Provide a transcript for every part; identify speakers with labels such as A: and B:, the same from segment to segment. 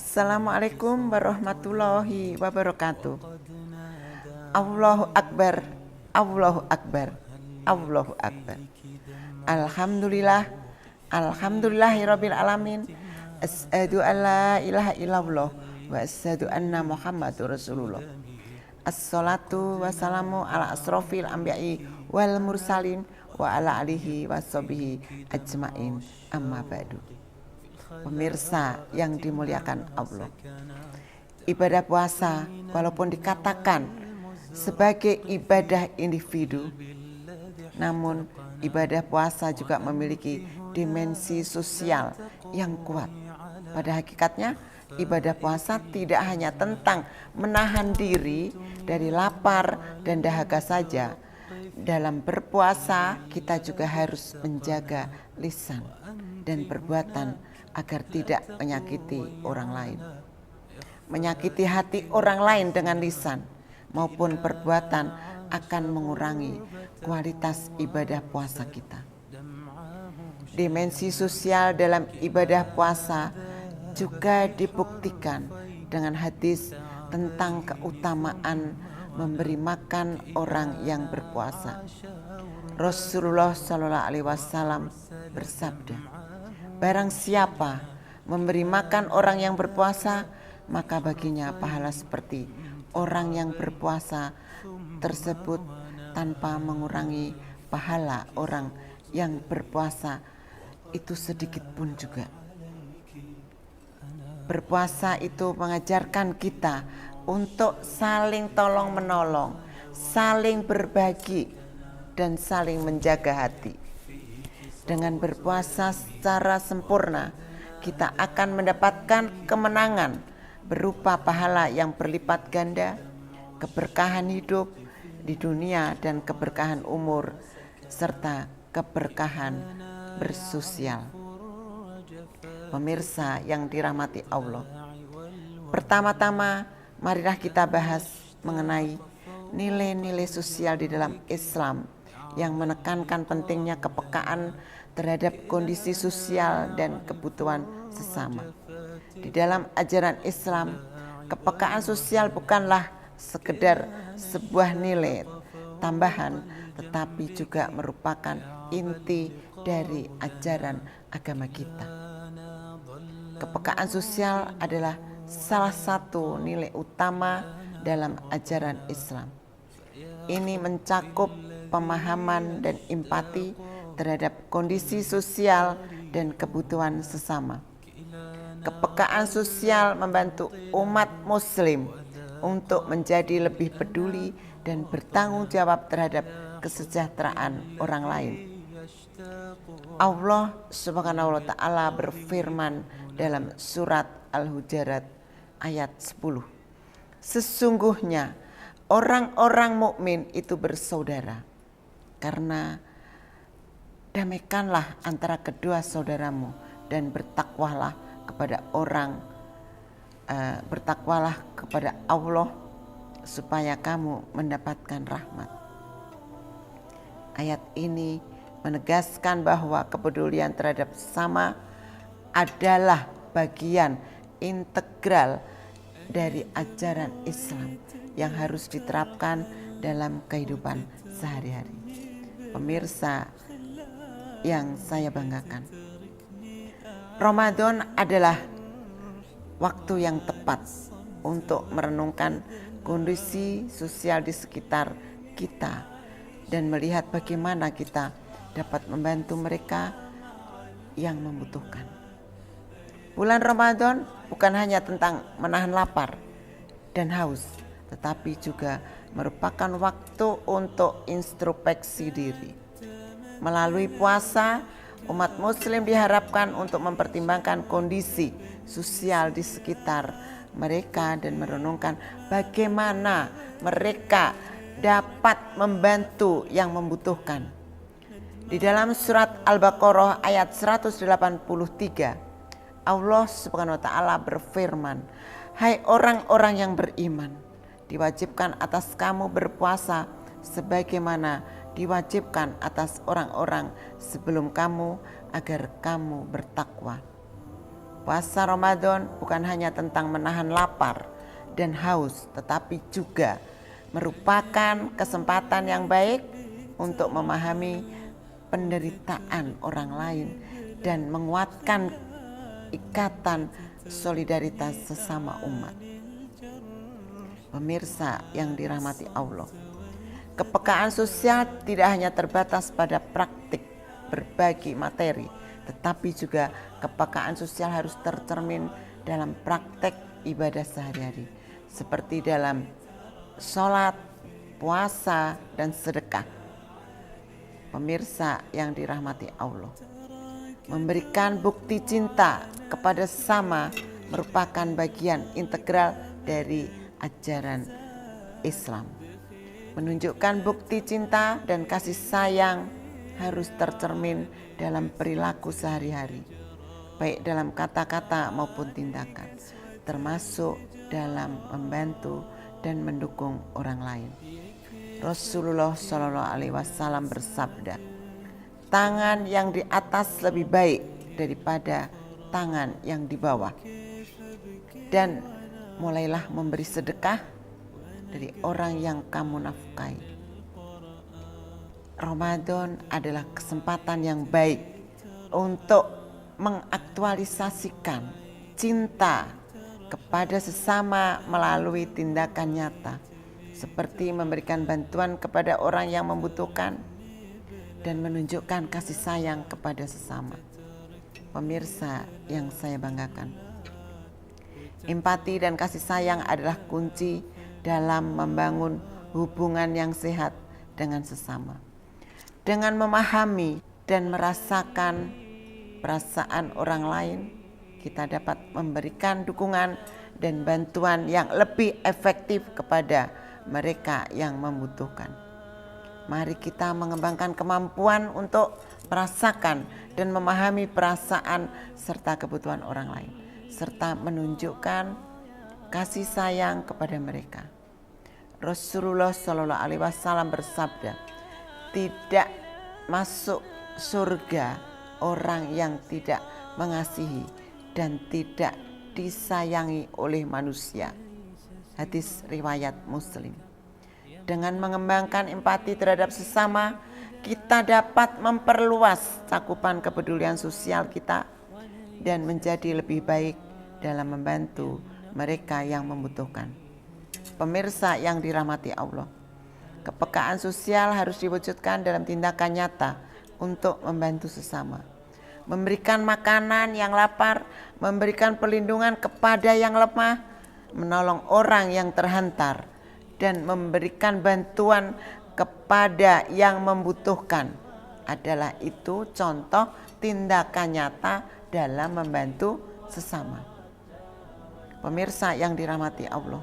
A: Assalamualaikum warahmatullahi wabarakatuh. Allahu Akbar, Allahu Akbar, Allahu Akbar. Alhamdulillah, alhamdulillahirabbil alamin. Asyhadu an la ilaha illallah wa asyhadu anna Muhammadur Rasulullah. Assalatu wassalamu ala asrofil anbiya'i wal mursalin wa ala alihi washabihi ajmain, amma ba'du. Pemirsa yang dimuliakan Allah, ibadah puasa walaupun dikatakan sebagai ibadah individu, namun ibadah puasa juga memiliki dimensi sosial yang kuat. Pada hakikatnya, ibadah puasa tidak hanya tentang menahan diri dari lapar dan dahaga saja. Dalam berpuasa, kita juga harus menjaga lisan dan perbuatan agar tidak menyakiti orang lain. Menyakiti hati orang lain dengan lisan maupun perbuatan akan mengurangi kualitas ibadah puasa kita. Dimensi sosial dalam ibadah puasa juga dibuktikan dengan hadis tentang keutamaan memberi makan orang yang berpuasa. Rasulullah SAW bersabda, barang siapa memberi makan orang yang berpuasa, maka baginya pahala seperti orang yang berpuasa tersebut tanpa mengurangi pahala orang yang berpuasa itu sedikit pun juga. Berpuasa itu mengajarkan kita untuk saling tolong menolong, saling berbagi, dan saling menjaga hati. Dengan berpuasa secara sempurna, kita akan mendapatkan kemenangan berupa pahala yang berlipat ganda, keberkahan hidup di dunia dan keberkahan umur, serta keberkahan bersosial. Pemirsa yang dirahmati Allah, pertama-tama marilah kita bahas mengenai nilai-nilai sosial di dalam Islam yang menekankan pentingnya kepekaan terhadap kondisi sosial dan kebutuhan sesama. Di dalam ajaran Islam, kepekaan sosial bukanlah sekedar sebuah nilai tambahan, tetapi juga merupakan inti dari ajaran agama kita. Kepekaan sosial adalah salah satu nilai utama dalam ajaran Islam. Ini mencakup pemahaman dan empati terhadap kondisi sosial dan kebutuhan sesama. Kepekaan sosial membantu umat muslim untuk menjadi lebih peduli dan bertanggung jawab terhadap kesejahteraan orang lain. Allah Subhanahu wa taala berfirman dalam surat Al-Hujurat ayat 10. Sesungguhnya orang-orang mukmin itu bersaudara, karena damaikanlah antara kedua saudaramu dan bertakwalah kepada Allah supaya kamu mendapatkan rahmat. Ayat ini menegaskan bahwa kepedulian terhadap sesama adalah bagian integral dari ajaran Islam yang harus diterapkan dalam kehidupan sehari-hari. Pemirsa yang saya banggakan, Ramadan adalah waktu yang tepat untuk merenungkan kondisi sosial di sekitar kita dan melihat bagaimana kita dapat membantu mereka yang membutuhkan. Bulan Ramadan bukan hanya tentang menahan lapar dan haus, tetapi juga merupakan waktu untuk introspeksi diri. Melalui puasa, umat muslim diharapkan untuk mempertimbangkan kondisi sosial di sekitar mereka dan merenungkan bagaimana mereka dapat membantu yang membutuhkan. Di dalam surat Al-Baqarah ayat 183, Allah Subhanahu wa taala berfirman, "Hai orang-orang yang beriman, diwajibkan atas kamu berpuasa sebagaimana diwajibkan atas orang-orang sebelum kamu agar kamu bertakwa." Puasa Ramadan bukan hanya tentang menahan lapar dan haus, tetapi juga merupakan kesempatan yang baik untuk memahami penderitaan orang lain dan menguatkan ikatan solidaritas sesama umat. Pemirsa yang dirahmati Allah, kepekaan sosial tidak hanya terbatas pada praktik berbagi materi, tetapi juga kepekaan sosial harus tercermin dalam praktek ibadah sehari-hari, seperti dalam sholat, puasa, dan sedekah. Pemirsa yang dirahmati Allah, memberikan bukti cinta kepada sesama merupakan bagian integral dari ajaran Islam. Menunjukkan bukti cinta dan kasih sayang harus tercermin dalam perilaku sehari-hari, baik dalam kata-kata maupun tindakan, termasuk dalam membantu dan mendukung orang lain. Rasulullah Shallallahu Alaihi Wasallam bersabda, tangan yang di atas lebih baik daripada tangan yang di bawah, dan mulailah memberi sedekah dari orang yang kamu nafkahi. Ramadan adalah kesempatan yang baik untuk mengaktualisasikan cinta kepada sesama melalui tindakan nyata, seperti memberikan bantuan kepada orang yang membutuhkan dan menunjukkan kasih sayang kepada sesama. Pemirsa yang saya banggakan, empati dan kasih sayang adalah kunci dalam membangun hubungan yang sehat dengan sesama. Dengan memahami dan merasakan perasaan orang lain, kita dapat memberikan dukungan dan bantuan yang lebih efektif kepada mereka yang membutuhkan. Mari kita mengembangkan kemampuan untuk merasakan dan memahami perasaan serta kebutuhan orang lain, serta menunjukkan kasih sayang kepada mereka. Rasulullah Shallallahu Alaihi Wasallam bersabda, tidak masuk surga orang yang tidak mengasihi dan tidak disayangi oleh manusia. Hadis riwayat Muslim. Dengan mengembangkan empati terhadap sesama, kita dapat memperluas cakupan kepedulian sosial kita dan menjadi lebih baik dalam membantu mereka yang membutuhkan. Pemirsa yang dirahmati Allah, kepekaan sosial harus diwujudkan dalam tindakan nyata untuk membantu sesama. Memberikan makanan yang lapar, memberikan perlindungan kepada yang lemah, menolong orang yang terhantar, dan memberikan bantuan kepada yang membutuhkan adalah itu contoh tindakan nyata dalam membantu sesama. Pemirsa yang dirahmati Allah,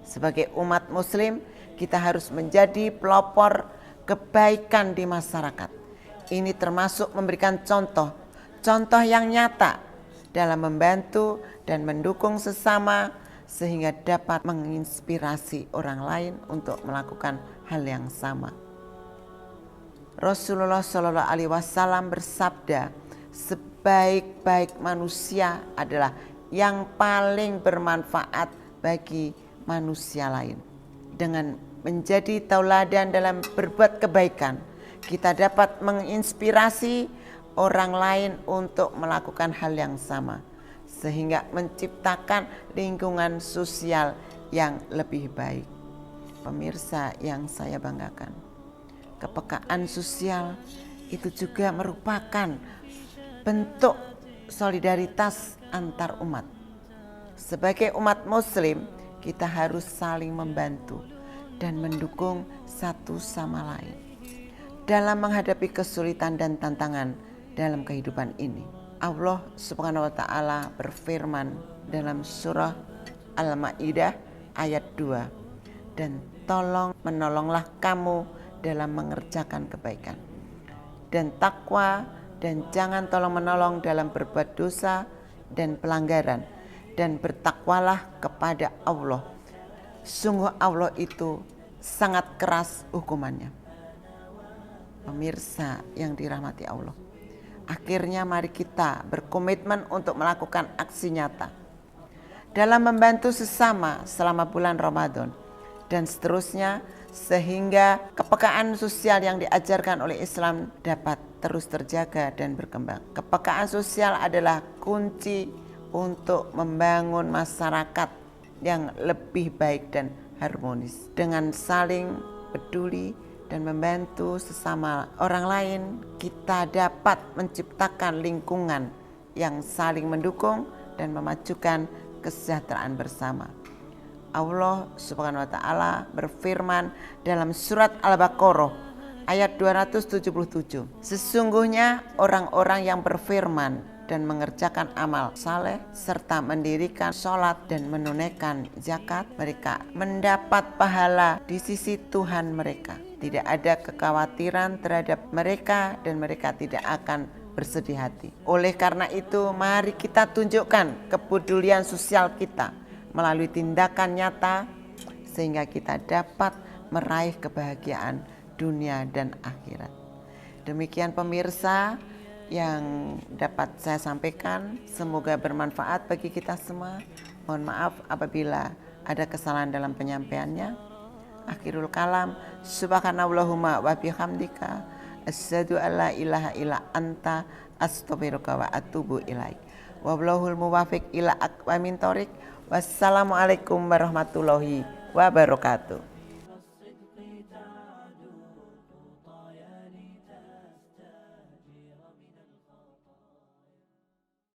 A: sebagai umat muslim, kita harus menjadi pelopor kebaikan di masyarakat. Ini termasuk memberikan contoh yang nyata dalam membantu dan mendukung sesama sehingga dapat menginspirasi orang lain untuk melakukan hal yang sama. Rasulullah Shallallahu Alaihi Wasallam bersabda, sebaik-baik manusia adalah yang paling bermanfaat bagi manusia lain. Dengan menjadi tauladan dalam berbuat kebaikan, kita dapat menginspirasi orang lain untuk melakukan hal yang sama, sehingga menciptakan lingkungan sosial yang lebih baik. Pemirsa yang saya banggakan, kepekaan sosial itu juga merupakan bentuk solidaritas antar umat. Sebagai umat muslim, kita harus saling membantu dan mendukung satu sama lain dalam menghadapi kesulitan dan tantangan dalam kehidupan ini. Allah Subhanahu wa taala berfirman dalam surah Al-Maidah ayat 2, dan menolonglah kamu dalam mengerjakan kebaikan dan takwa, dan jangan tolong menolong dalam berbuat dosa dan pelanggaran, dan bertakwalah kepada Allah. Sungguh Allah itu sangat keras hukumannya. Pemirsa yang dirahmati Allah, Akhirnya mari kita berkomitmen untuk melakukan aksi nyata dalam membantu sesama selama bulan Ramadan dan seterusnya, sehingga kepekaan sosial yang diajarkan oleh Islam dapat terus terjaga dan berkembang. Kepekaan sosial adalah kunci untuk membangun masyarakat yang lebih baik dan harmonis. Dengan saling peduli dan membantu sesama orang lain, kita dapat menciptakan lingkungan yang saling mendukung dan memajukan kesejahteraan bersama. Allah Subhanahu wa taala berfirman dalam surat Al-Baqarah ayat 277. Sesungguhnya orang-orang yang berfirman dan mengerjakan amal saleh serta mendirikan sholat dan menunaikan zakat, mereka mendapat pahala di sisi Tuhan mereka. Tidak ada kekhawatiran terhadap mereka dan mereka tidak akan bersedih hati. Oleh karena itu, mari kita tunjukkan kepedulian sosial kita melalui tindakan nyata sehingga kita dapat meraih kebahagiaan dunia dan akhirat. Demikian pemirsa yang dapat saya sampaikan, semoga bermanfaat bagi kita semua. Mohon maaf apabila ada kesalahan dalam penyampaiannya. Akhirul kalam, subhanallahumma wa bihamdika, asyhadu alla ilaha illa anta, astaghfiruka wa atubu ilaik. Wallahul muwaffiq ila aqwamit thoriq. Wassalamualaikum warahmatullahi wabarakatuh.